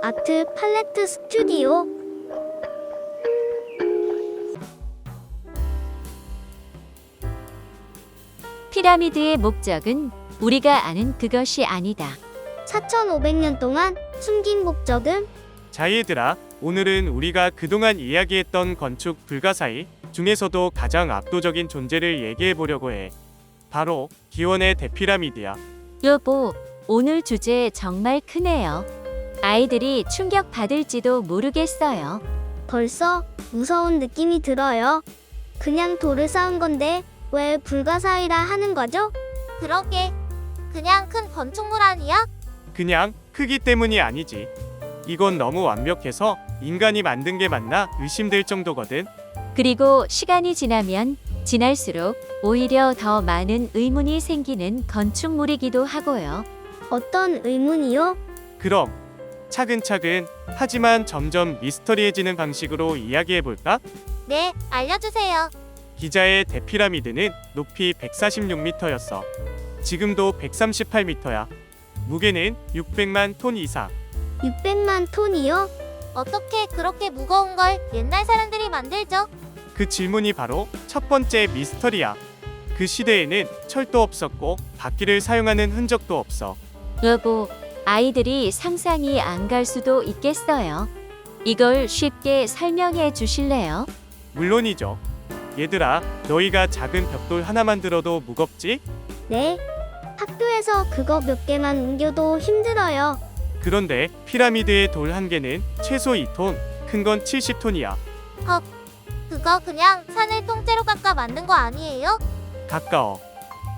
아트 팔레트 스튜디오. 피라미드의 목적은 우리가 아는 그것이 아니다. 4,500년 동안 숨긴 목적은? 자 얘들아, 오늘은 우리가 그동안 이야기했던 건축 불가사의 중에서도 가장 압도적인 존재를 얘기해 보려고 해. 바로 기원의 대피라미드야. 여보, 오늘 주제 정말 크네요. 아이들이 충격 받을지도 모르겠어요. 벌써 무서운 느낌이 들어요. 그냥 돌을 쌓은 건데 왜 불가사의라 하는 거죠? 그러게. 그냥 큰 건축물 아니야? 그냥 크기 때문이 아니지. 이건 너무 완벽해서 인간이 만든 게 맞나 의심될 정도거든. 그리고 시간이 지나면 지날수록 오히려 더 많은 의문이 생기는 건축물이기도 하고요. 어떤 의문이요? 그럼 차근차근 하지만 점점 미스터리해지는 방식으로 이야기해 볼까? 네, 알려주세요. 기자의 대피라미드는 높이 146m였어. 지금도 138m야. 무게는 600만 톤 이상. 600만 톤이요? 어떻게 그렇게 무거운 걸 옛날 사람들이 만들죠? 그 질문이 바로 첫 번째 미스터리야. 그 시대에는 철도 없었고 바퀴를 사용하는 흔적도 없어. 여보, 아이들이 상상이 안 갈 수도 있겠어요. 이걸 쉽게 설명해 주실래요? 물론이죠. 얘들아, 너희가 작은 벽돌 하나만 들어도 무겁지? 네. 학교에서 그거 몇 개만 옮겨도 힘들어요. 그런데 피라미드의 돌 한 개는 최소 2톤, 큰 건 70톤이야. 그거 그냥 산을 통째로 깎아 만든 거 아니에요? 가까워.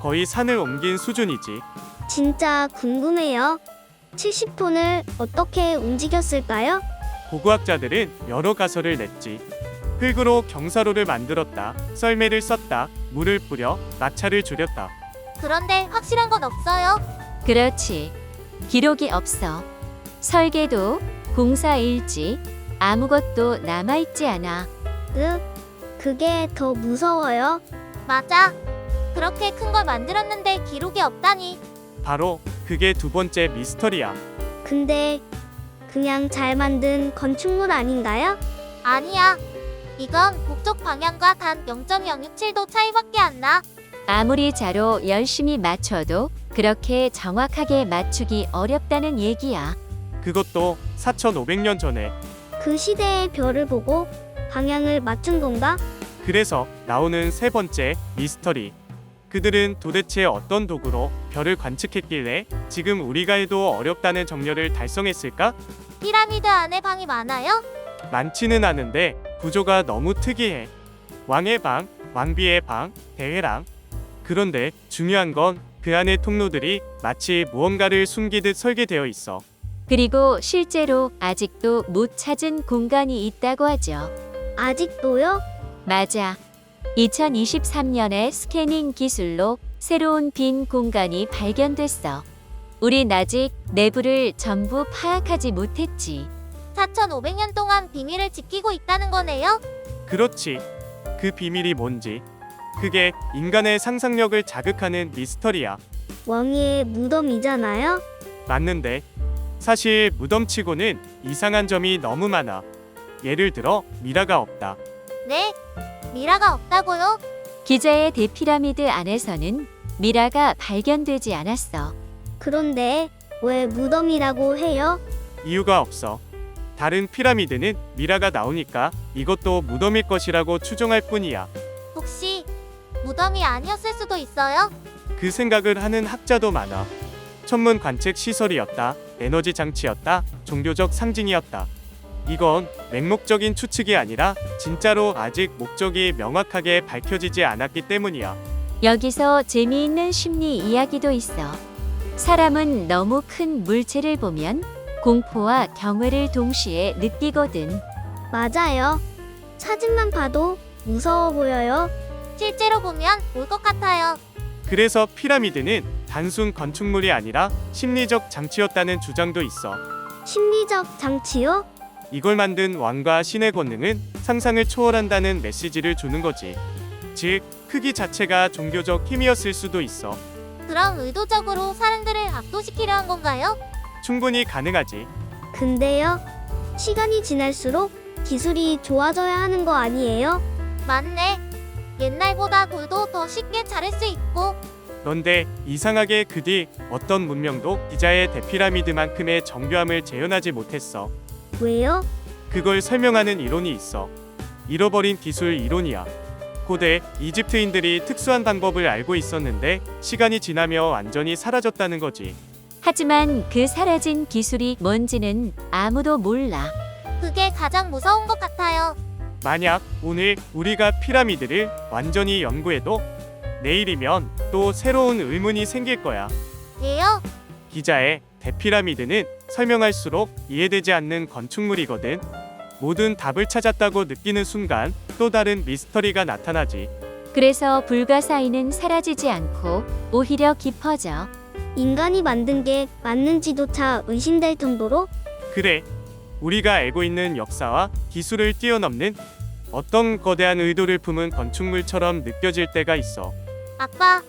거의 산을 옮긴 수준이지. 진짜 궁금해요. 70톤을 어떻게 움직였을까요? 고고학자들은 여러 가설을 냈지. 흙으로 경사로를 만들었다, 썰매를 썼다, 물을 뿌려 마찰을 줄였다. 그런데 확실한 건 없어요. 그렇지. 기록이 없어. 설계도, 공사 일지, 아무것도 남아있지 않아. 그게 더 무서워요. 맞아. 그렇게 큰 걸 만들었는데 기록이 없다니. 바로 그게 두 번째 미스터리야. 근데 그냥 잘 만든 건축물 아닌가요? 아니야. 이건 북쪽 방향과 단 0.067도 차이밖에 안 나. 아무리 자로 열심히 맞춰도 그렇게 정확하게 맞추기 어렵다는 얘기야. 그것도 4,500년 전에. 그 시대의 별을 보고 방향을 맞춘 건가? 그래서 나오는 세 번째 미스터리. 그들은 도대체 어떤 도구로 별을 관측했길래 지금 우리가 해도 어렵다는 정렬을 달성했을까? 피라미드 안에 방이 많아요? 많지는 않은데 구조가 너무 특이해. 왕의 방, 왕비의 방, 대회랑. 그런데 중요한 건 그 안의 통로들이 마치 무언가를 숨기듯 설계되어 있어. 그리고 실제로 아직도 못 찾은 공간이 있다고 하죠. 아직도요? 맞아. 2023년에 스캐닝 기술로 새로운 빈 공간이 발견됐어. 우린 아직 내부를 전부 파악하지 못했지. 4,500년 동안 비밀을 지키고 있다는 거네요? 그렇지. 그 비밀이 뭔지. 그게 인간의 상상력을 자극하는 미스터리야. 왕의 무덤이잖아요? 맞는데 사실 무덤치고는 이상한 점이 너무 많아. 예를 들어 미라가 없다. 네. 미라가 없다고요? 기자의 대피라미드 안에서는 미라가 발견되지 않았어. 그런데 왜 무덤이라고 해요? 이유가 없어. 다른 피라미드는 미라가 나오니까 이것도 무덤일 것이라고 추정할 뿐이야. 혹시 무덤이 아니었을 수도 있어요? 그 생각을 하는 학자도 많아. 천문 관측 시설이었다, 에너지 장치였다, 종교적 상징이었다. 이건 맹목적인 추측이 아니라 진짜로 아직 목적이 명확하게 밝혀지지 않았기 때문이야. 여기서 재미있는 심리 이야기도 있어. 사람은 너무 큰 물체를 보면 공포와 경외를 동시에 느끼거든. 맞아요. 사진만 봐도 무서워 보여요. 실제로 보면 올 것 같아요. 그래서 피라미드는 단순 건축물이 아니라 심리적 장치였다는 주장도 있어. 심리적 장치요? 이걸 만든 왕과 신의 권능은 상상을 초월한다는 메시지를 주는 거지. 즉, 크기 자체가 종교적 힘이었을 수도 있어. 그럼 의도적으로 사람들을 압도시키려 한 건가요? 충분히 가능하지. 근데요, 시간이 지날수록 기술이 좋아져야 하는 거 아니에요? 맞네. 옛날보다 돌도 더 쉽게 자를 수 있고. 그런데 이상하게 그 뒤 어떤 문명도 기자의 대피라미드만큼의 정교함을 재현하지 못했어. 왜요? 그걸 설명하는 이론이 있어. 잃어버린 기술 이론이야. 고대 이집트인들이 특수한 방법을 알고 있었는데 시간이 지나며 완전히 사라졌다는 거지. 하지만 그 사라진 기술이 뭔지는 아무도 몰라. 그게 가장 무서운 것 같아요. 만약 오늘 우리가 피라미드를 완전히 연구해도 내일이면 또 새로운 의문이 생길 거야. 예요? 기자의 대피라미드는 설명할수록 이해되지 않는 건축물이거든. 모든 답을 찾았다고 느끼는 순간 또 다른 미스터리가 나타나지. 그래서 불가사의는 사라지지 않고 오히려 깊어져. 인간이 만든 게 맞는지조차 의심될 정도로? 그래, 우리가 알고 있는 역사와 기술을 뛰어넘는 어떤 거대한 의도를 품은 건축물처럼 느껴질 때가 있어. 아빠,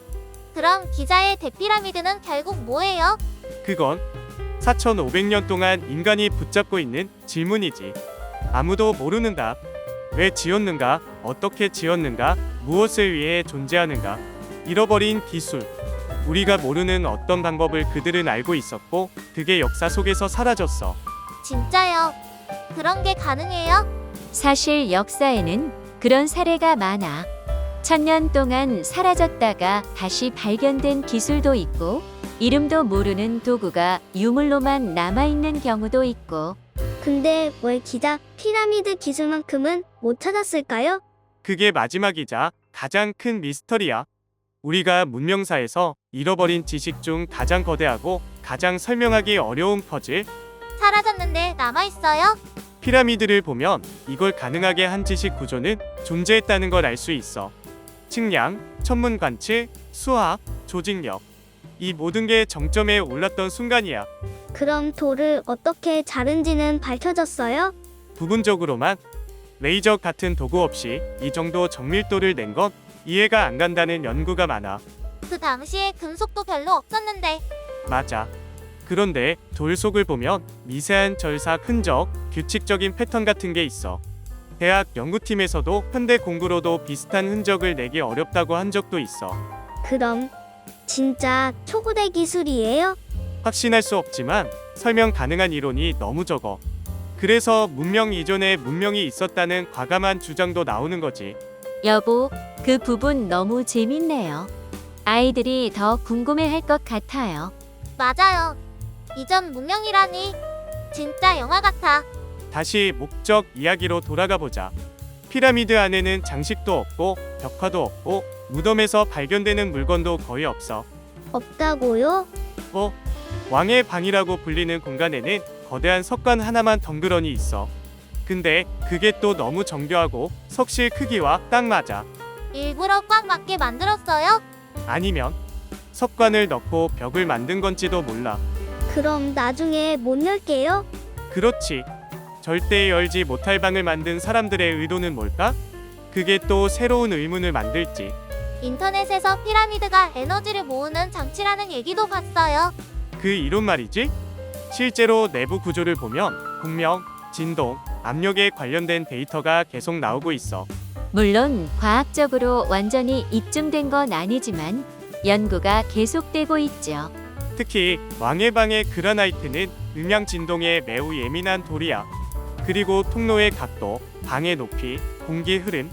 그럼 기자의 대피라미드는 결국 뭐예요? 그건 4,500년 동안 인간이 붙잡고 있는 질문이지. 아무도 모르는 답. 왜 지었는가? 어떻게 지었는가? 무엇을 위해 존재하는가? 잃어버린 기술. 우리가 모르는 어떤 방법을 그들은 알고 있었고 그게 역사 속에서 사라졌어. 진짜요? 그런 게 가능해요? 사실 역사에는 그런 사례가 많아. 1000년 동안 사라졌다가 다시 발견된 기술도 있고, 이름도 모르는 도구가 유물로만 남아있는 경우도 있고. 근데 왜 기자 피라미드 기술만큼은 못 찾았을까요? 그게 마지막이자 가장 큰 미스터리야. 우리가 문명사에서 잃어버린 지식 중 가장 거대하고 가장 설명하기 어려운 퍼즐, 사라졌는데 남아있어요? 피라미드를 보면 이걸 가능하게 한 지식 구조는 존재했다는 걸 알 수 있어. 측량, 천문 관측, 수학, 조직력. 이 모든 게 정점에 올랐던 순간이야. 그럼 돌을 어떻게 자른지는 밝혀졌어요? 부분적으로만. 레이저 같은 도구 없이 이 정도 정밀도를 낸 건 이해가 안 간다는 연구가 많아. 그 당시에 금속도 별로 없었는데. 맞아. 그런데 돌 속을 보면 미세한 절삭 흔적, 규칙적인 패턴 같은 게 있어. 대학 연구팀에서도 현대 공구로도 비슷한 흔적을 내기 어렵다고 한 적도 있어. 그럼 진짜 초고대 기술이에요? 확신할 수 없지만 설명 가능한 이론이 너무 적어. 그래서 문명 이전에 문명이 있었다는 과감한 주장도 나오는 거지. 여보, 그 부분 너무 재밌네요. 아이들이 더 궁금해할 것 같아요. 맞아요. 이전 문명이라니. 진짜 영화 같아. 다시 목적 이야기로 돌아가 보자. 피라미드 안에는 장식도 없고 벽화도 없고 무덤에서 발견되는 물건도 거의 없어. 없다고요? 왕의 방이라고 불리는 공간에는 거대한 석관 하나만 덩그러니 있어. 근데 그게 또 너무 정교하고 석실 크기와 딱 맞아. 일부러 꽉 맞게 만들었어요? 아니면 석관을 넣고 벽을 만든 건지도 몰라. 그럼 나중에 못 열게요? 그렇지. 절대 열지 못할 방을 만든 사람들의 의도는 뭘까? 그게 또 새로운 의문을 만들지. 인터넷에서 피라미드가 에너지를 모으는 장치라는 얘기도 봤어요. 그 이론 말이지? 실제로 내부 구조를 보면 공명, 진동, 압력에 관련된 데이터가 계속 나오고 있어. 물론 과학적으로 완전히 입증된 건 아니지만 연구가 계속되고 있죠. 특히 왕의 방의 그라나이트는 음향 진동에 매우 예민한 돌이야. 그리고 통로의 각도, 방의 높이, 공기 흐름.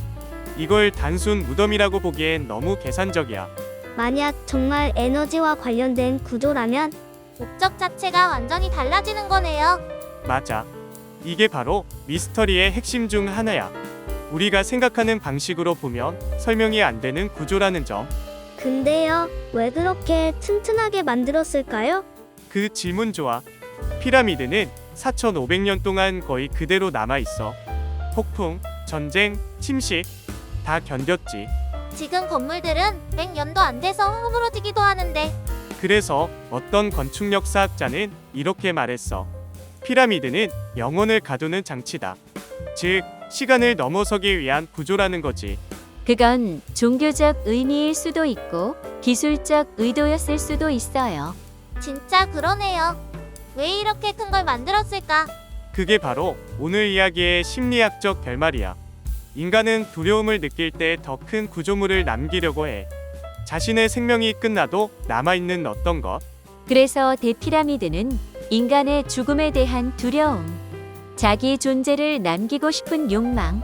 이걸 단순 무덤이라고 보기엔 너무 계산적이야. 만약 정말 에너지와 관련된 구조라면 목적 자체가 완전히 달라지는 거네요. 맞아. 이게 바로 미스터리의 핵심 중 하나야. 우리가 생각하는 방식으로 보면 설명이 안 되는 구조라는 점. 근데요, 왜 그렇게 튼튼하게 만들었을까요? 그 질문 좋아. 피라미드는 4,500년 동안 거의 그대로 남아있어. 폭풍, 전쟁, 침식 다 견뎠지. 지금 건물들은 100년도 안 돼서 허물어지기도 하는데. 그래서 어떤 건축 역사학자는 이렇게 말했어. 피라미드는 영혼을 가두는 장치다. 즉, 시간을 넘어서기 위한 구조라는 거지. 그건 종교적 의미일 수도 있고 기술적 의도였을 수도 있어요. 진짜 그러네요. 왜 이렇게 큰 걸 만들었을까? 그게 바로 오늘 이야기의 심리학적 결말이야. 인간은 두려움을 느낄 때 더 큰 구조물을 남기려고 해. 자신의 생명이 끝나도 남아있는 어떤 것. 그래서 대피라미드는 인간의 죽음에 대한 두려움, 자기 존재를 남기고 싶은 욕망,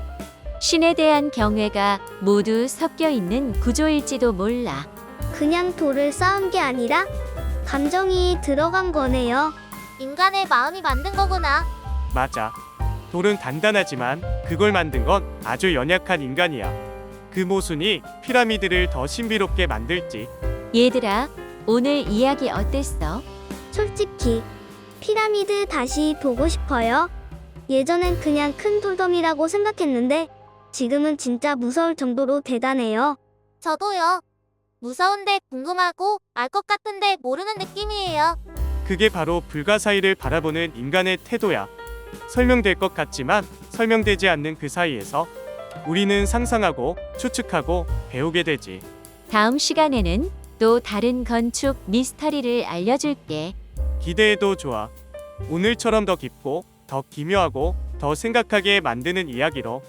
신에 대한 경외가 모두 섞여 있는 구조일지도 몰라. 그냥 돌을 쌓은 게 아니라 감정이 들어간 거네요. 인간의 마음이 만든 거구나. 맞아. 돌은 단단하지만 그걸 만든 건 아주 연약한 인간이야. 그 모순이 피라미드를 더 신비롭게 만들지. 얘들아, 오늘 이야기 어땠어? 솔직히 피라미드 다시 보고 싶어요. 예전엔 그냥 큰 돌돔이라고 생각했는데 지금은 진짜 무서울 정도로 대단해요. 저도요. 무서운데 궁금하고 알 것 같은데 모르는 느낌이에요. 그게 바로 불가사의를 바라보는 인간의 태도야. 설명될 것 같지만 설명되지 않는 그 사이에서 우리는 상상하고 추측하고 배우게 되지. 다음 시간에는 또 다른 건축 미스터리를 알려줄게. 기대해도 좋아. 오늘처럼 더 깊고 더 기묘하고 더 생각하게 만드는 이야기로